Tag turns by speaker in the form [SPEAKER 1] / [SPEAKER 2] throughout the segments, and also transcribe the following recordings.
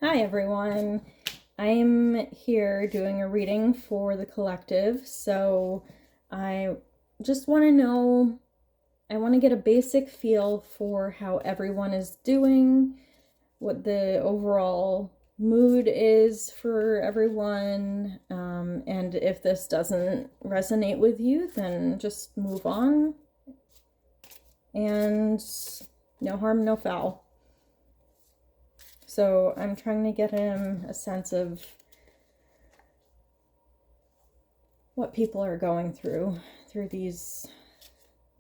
[SPEAKER 1] Hi everyone. I'm here doing a reading for the collective, so I just want to know, I want to get a basic feel for how everyone is doing, what the overall mood is for everyone, and if this doesn't resonate with you, then just move on, and no harm, no foul. So I'm trying to get him a sense of what people are going through these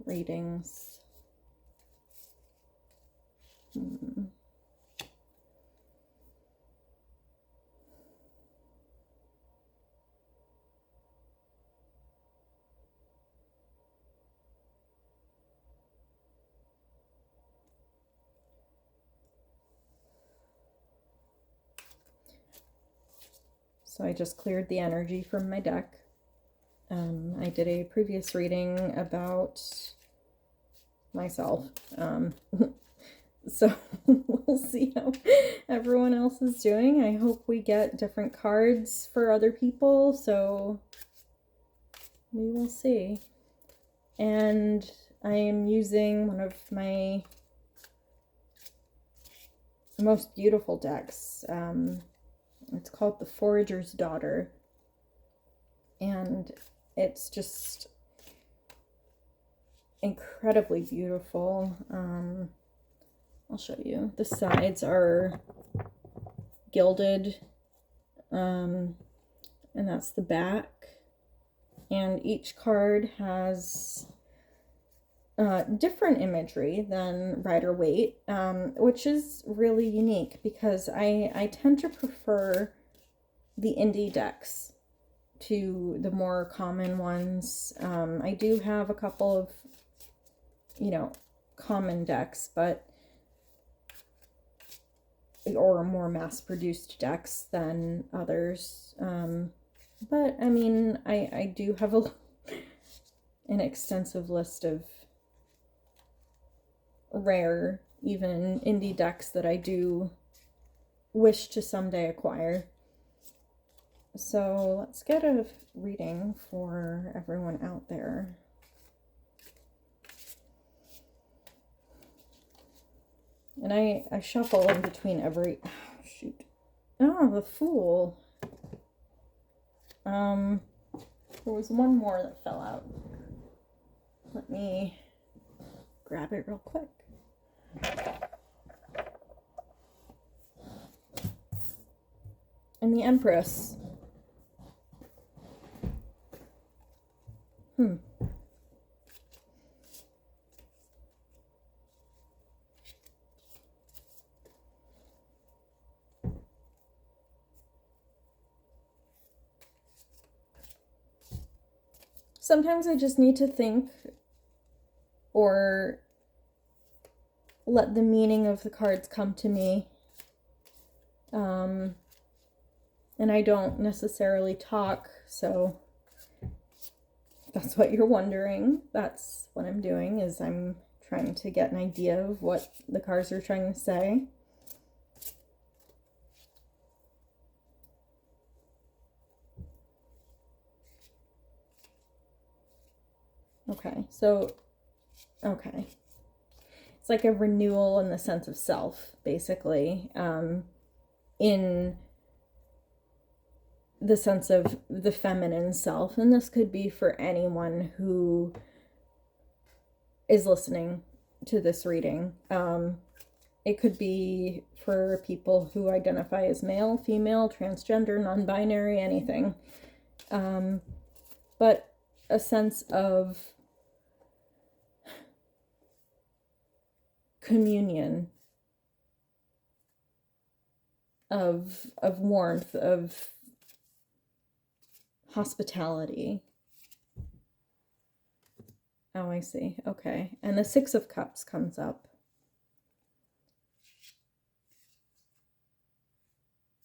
[SPEAKER 1] readings. So I just cleared the energy from my deck. I did a previous reading about myself. So we'll see how everyone else is doing. I hope we get different cards for other people, so we will see. And I am using one of my most beautiful decks. It's called the Forager's Daughter, and it's just incredibly beautiful. I'll show you. The sides are gilded, and that's the back. And each card has different imagery than Rider-Waite, which is really unique because I tend to prefer the indie decks to the more common ones. I do have a couple of, common decks, but or more mass-produced decks than others. But I mean, I do have an extensive list of rare, even indie decks that I do wish to someday acquire. So let's get a reading for everyone out there. And I shuffle in between every... Oh, shoot. Oh, the Fool. There was one more that fell out. Let me grab it real quick. And the Empress. Sometimes I just need to think or let the meaning of the cards come to me. And I don't necessarily talk, so if that's what you're wondering, that's what I'm doing, is I'm trying to get an idea of what the cards are trying to say. Okay, so, okay. It's like a renewal in the sense of self, basically, in the sense of the feminine self. And this could be for anyone who is listening to this reading. It could be for people who identify as male, female, transgender, non-binary, anything. But a sense of communion, of warmth, of hospitality. Oh, I see. Okay. And the Six of Cups comes up.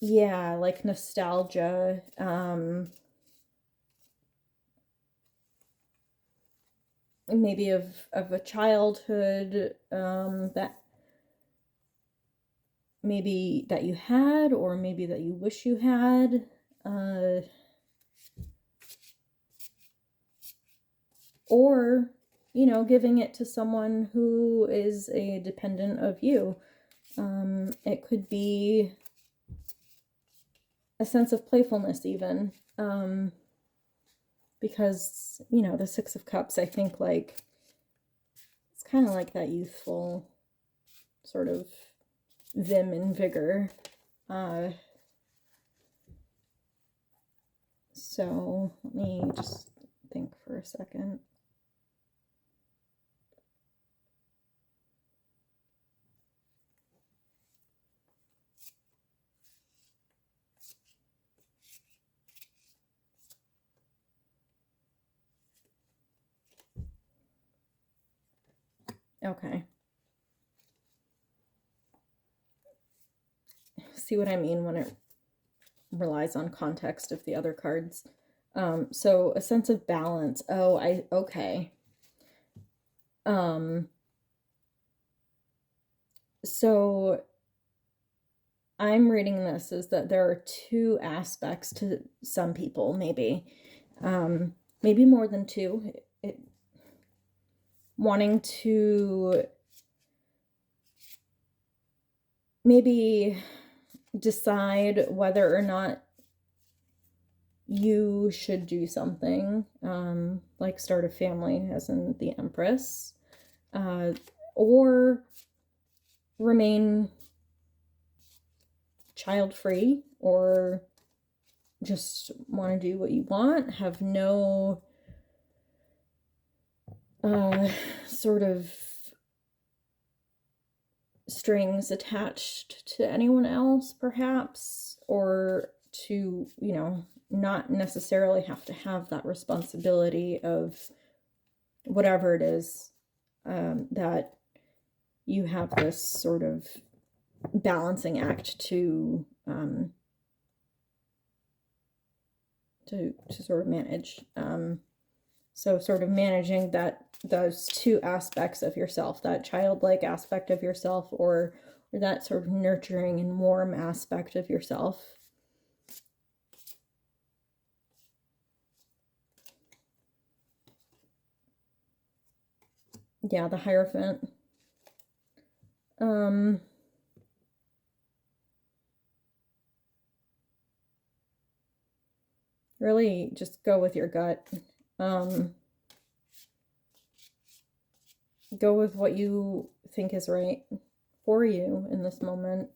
[SPEAKER 1] Yeah, like nostalgia. Maybe of a childhood that maybe that you had, or maybe that you wish you had, or, you know, giving it to someone who is a dependent of you. It could be a sense of playfulness even, because, you know, the Six of Cups, I think, like, it's kind of like that youthful sort of vim and vigor. So let me just think for a second. Okay. See what I mean when it relies on context of the other cards. So a sense of balance. Oh, okay. So I'm reading this as that there are two aspects to some people, maybe. Maybe more than two. Wanting to maybe decide whether or not you should do something, like start a family, as in the Empress, or remain child-free, or just want to do what you want, have no sort of strings attached to anyone else, perhaps, or to, you know, not necessarily have to have that responsibility of whatever it is, that you have this sort of balancing act to sort of manage. So sort of managing those two aspects of yourself, that childlike aspect of yourself, or that sort of nurturing and warm aspect of yourself. Yeah, the Hierophant. Really just go with your gut. Go with what you think is right for you in this moment.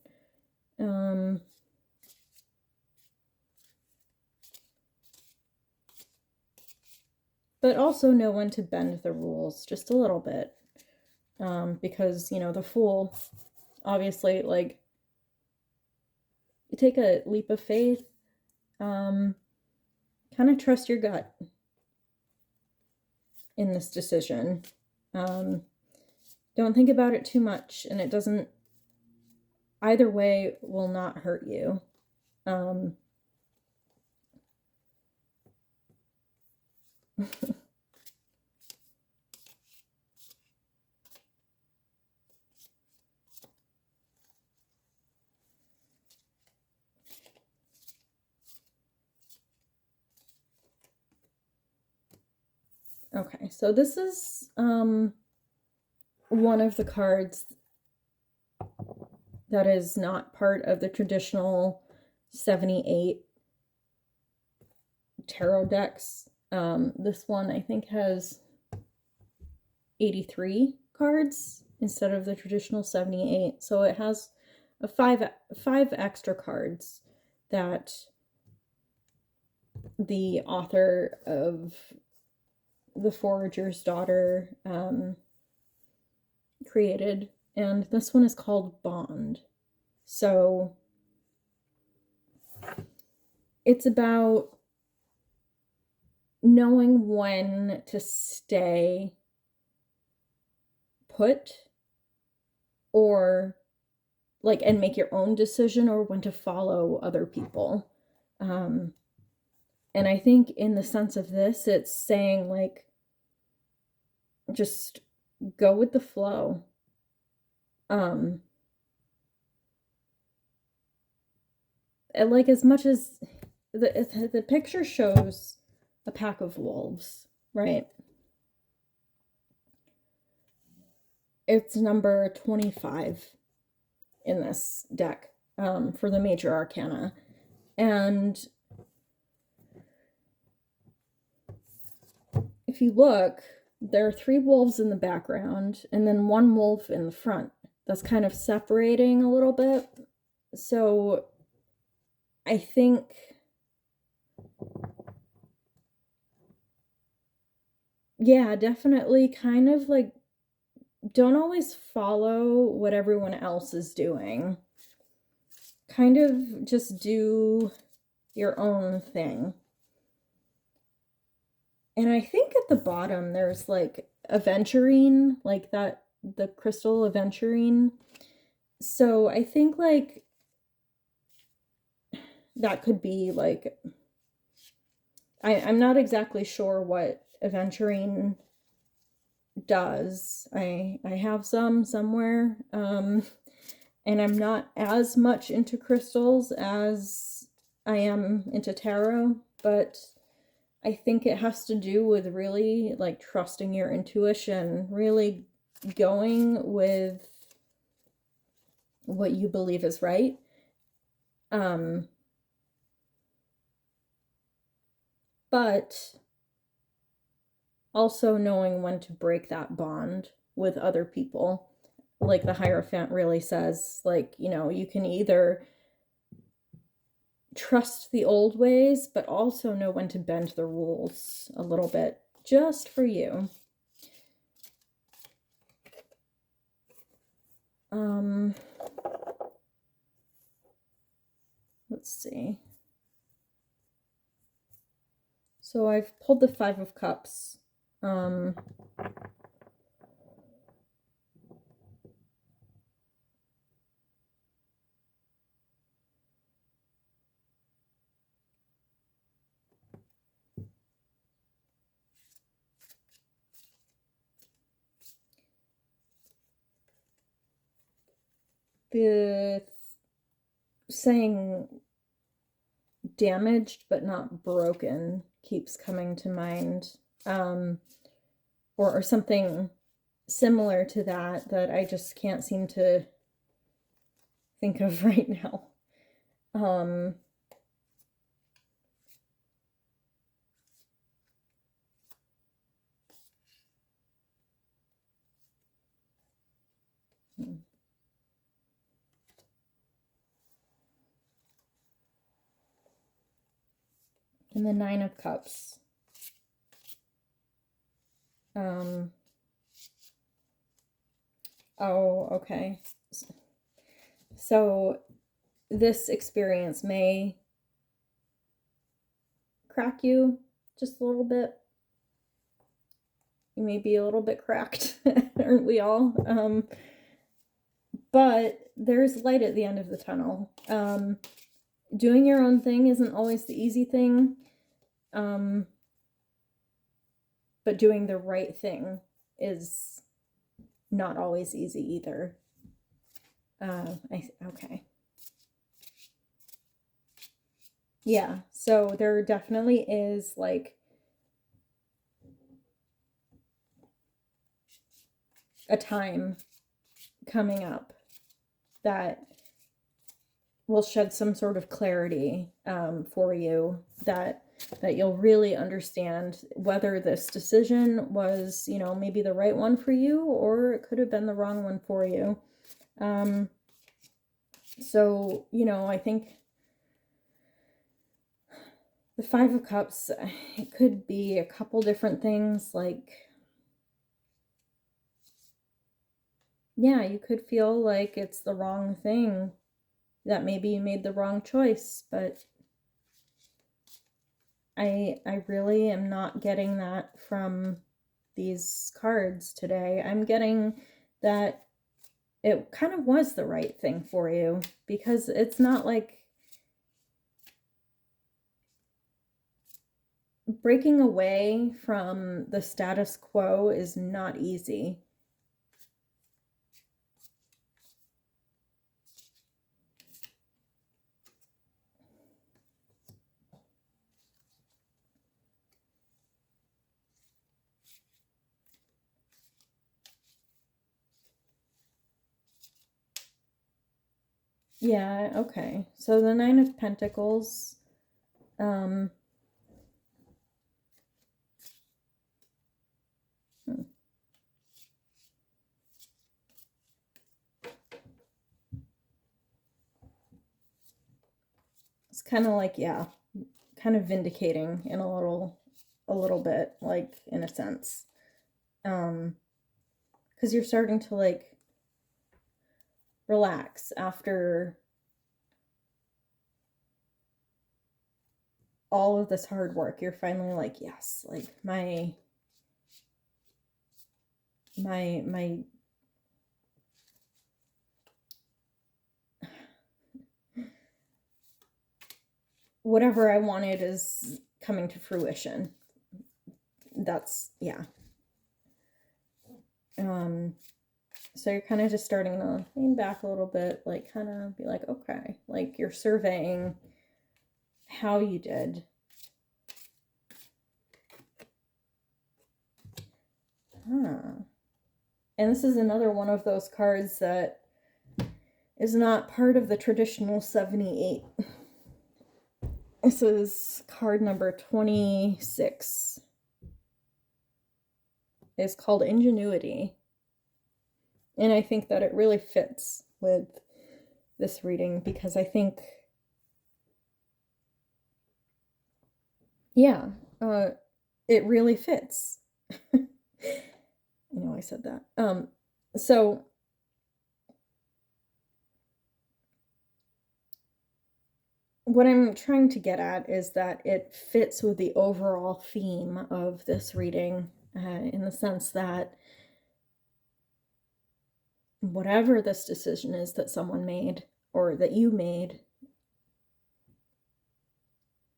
[SPEAKER 1] But also know when to bend the rules just a little bit. Because, you know, the Fool, obviously, like, you take a leap of faith, kind of trust your gut in this decision. Don't think about it too much, and it doesn't, either way will not hurt you. Okay, so this is one of the cards that is not part of the traditional 78 tarot decks. This one, I think, has 83 cards instead of the traditional 78. So it has five extra cards that the author of The Forager's Daughter created, and this one is called Bond. So it's about knowing when to stay put, or like, and make your own decision, or when to follow other people. And I think in the sense of this, it's saying, like, just go with the flow. like, as much as the picture shows a pack of wolves, right? It's number 25 in this deck, for the major arcana. And if you look, there are 3 wolves in the background and then 1 wolf in the front. That's kind of separating a little bit. So I think yeah, definitely kind of like don't always follow what everyone else is doing. Kind of just do your own thing. And I think at the bottom there's like aventurine, like that, the crystal aventurine. So I think like that could be like, I'm not exactly sure what aventurine does. I have some somewhere. And I'm not as much into crystals as I am into tarot, but I think it has to do with really like trusting your intuition, really going with what you believe is right. But also knowing when to break that bond with other people. Like the Hierophant really says, like, you know, you can either trust the old ways, but also know when to bend the rules a little bit, just for you. Let's see. So I've pulled the 5 of Cups. The saying damaged but not broken keeps coming to mind, or something similar to that I just can't seem to think of right now. And the 9 of Cups. Oh, okay. So this experience may crack you just a little bit. You may be a little bit cracked, aren't we all? But there's light at the end of the tunnel. Doing your own thing isn't always the easy thing. But doing the right thing is not always easy either. Okay. Yeah, so there definitely is like a time coming up that will shed some sort of clarity for you, that you'll really understand whether this decision was, you know, maybe the right one for you, or it could have been the wrong one for you. So, you know, I think the 5 of Cups, it could be a couple different things. Like, yeah, you could feel like it's the wrong thing, that maybe you made the wrong choice, but I really am not getting that from these cards today. I'm getting that it kind of was the right thing for you, because it's not like breaking away from the status quo is not easy. Yeah, okay. So the Nine of Pentacles, it's kind of like, yeah, kind of vindicating in a little bit, like, in a sense. Because you're starting to, like, relax after all of this hard work. You're finally like, yes, like, my whatever I wanted is coming to fruition. That's, yeah. So you're kind of just starting to lean back a little bit, like, kind of be like, okay, like, you're surveying how you did. Huh. And this is another one of those cards that is not part of the traditional 78. This is card number 26. It's called Ingenuity. And I think that it really fits with this reading because I think, yeah, it really fits. I know I said that. So what I'm trying to get at is that it fits with the overall theme of this reading, in the sense that whatever this decision is that someone made or that you made,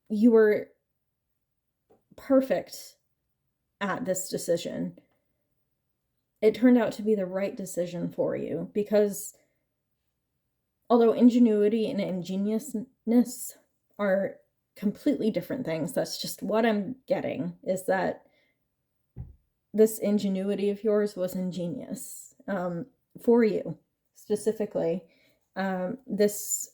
[SPEAKER 1] you were perfect at this decision. It turned out to be the right decision for you because although ingenuity and ingeniousness are completely different things, that's just what I'm getting, is that this ingenuity of yours was ingenious, for you specifically. This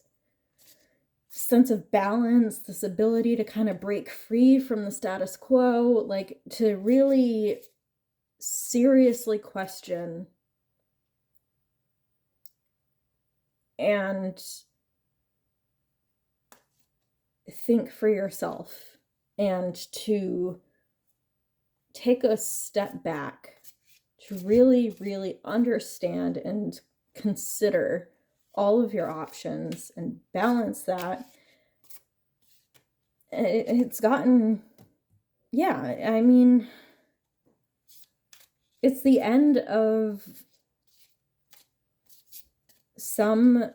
[SPEAKER 1] sense of balance, this ability to kind of break free from the status quo, like to really seriously question and think for yourself, and to take a step back to really, really understand and consider all of your options and balance that. It's gotten, yeah, I mean, it's the end of some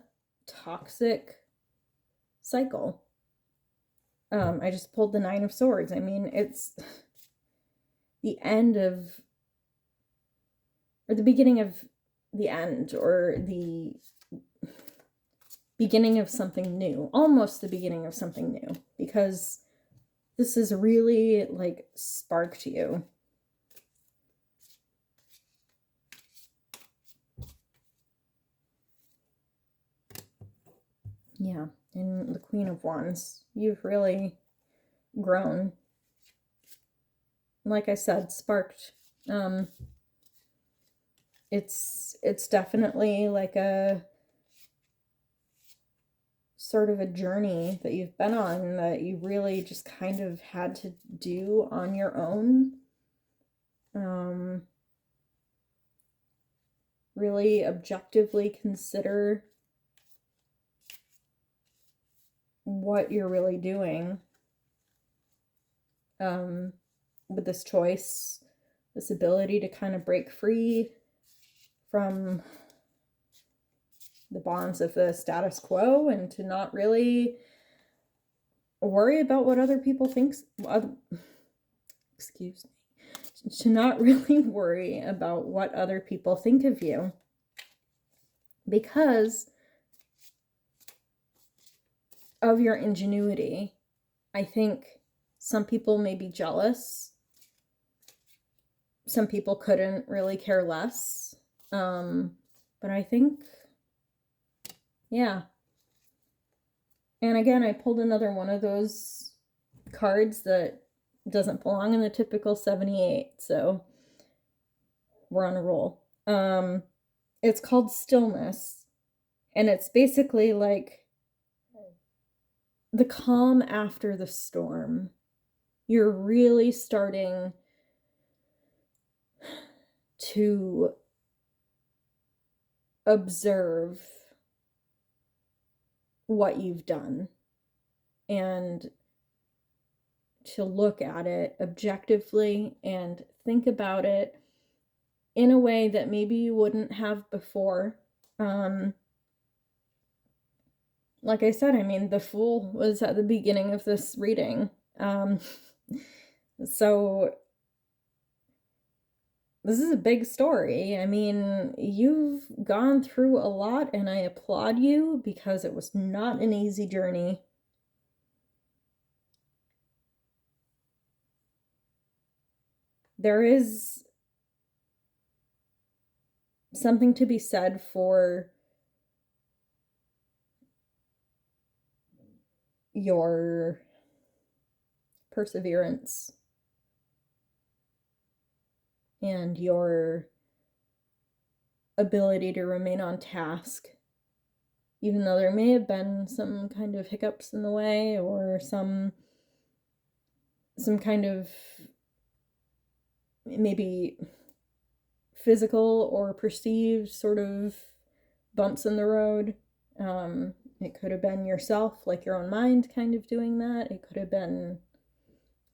[SPEAKER 1] toxic cycle. I just pulled the Nine of Swords. I mean, it's the end of, or the beginning of the end, or the beginning of something new, almost the beginning of something new, because this is really like sparked you. Yeah, and the Queen of Wands, you've really grown. Like I said, sparked. It's definitely like a sort of a journey that you've been on that you really just kind of had to do on your own. Really objectively consider what you're really doing, with this choice, this ability to kind of break free from the bonds of the status quo and to not really worry about what other people think. Excuse me. To not really worry about what other people think of you, because of your ingenuity. I think some people may be jealous. Some people couldn't really care less. But I think, yeah, And again, I pulled another one of those cards that doesn't belong in the typical 78, so we're on a roll. It's called Stillness, and it's basically like the calm after the storm. You're really starting to observe what you've done and to look at it objectively and think about it in a way that maybe you wouldn't have before. Like I said, I mean, the Fool was at the beginning of this reading. So this is a big story. I mean, you've gone through a lot, and I applaud you because it was not an easy journey. There is something to be said for your perseverance and your ability to remain on task, even though there may have been some kind of hiccups in the way or some kind of maybe physical or perceived sort of bumps in the road. It could have been yourself, like your own mind kind of doing that. It could have been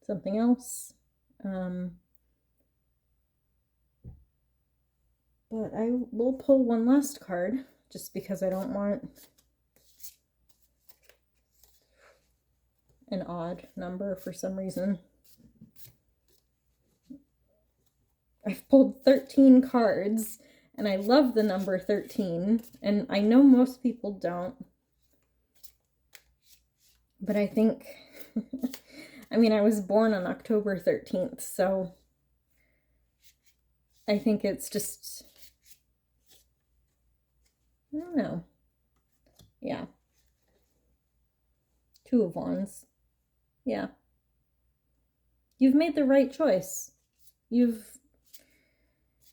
[SPEAKER 1] something else. But I will pull one last card just because I don't want an odd number for some reason. I've pulled 13 cards, and I love the number 13, and I know most people don't. But I think, I mean, I was born on October 13th, so I think it's just, I don't know. Yeah. Two of Wands. Yeah. You've made the right choice.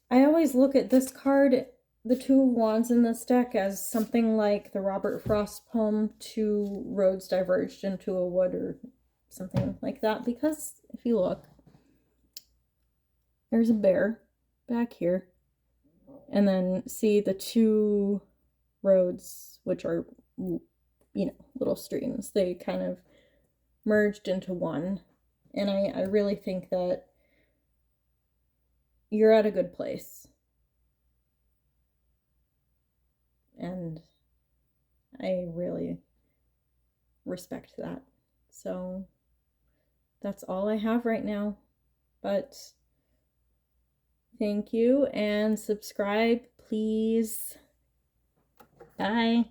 [SPEAKER 1] I always look at this card, the Two of Wands in this deck, as something like the Robert Frost poem, Two Roads Diverged into a Wood, or something like that, because if you look, there's a bear back here, and then see the two roads, which are, you know, little streams. They kind of merged into one, and I really think that you're at a good place. And I really respect that. So that's all I have right now. But thank you, and subscribe, please. Bye.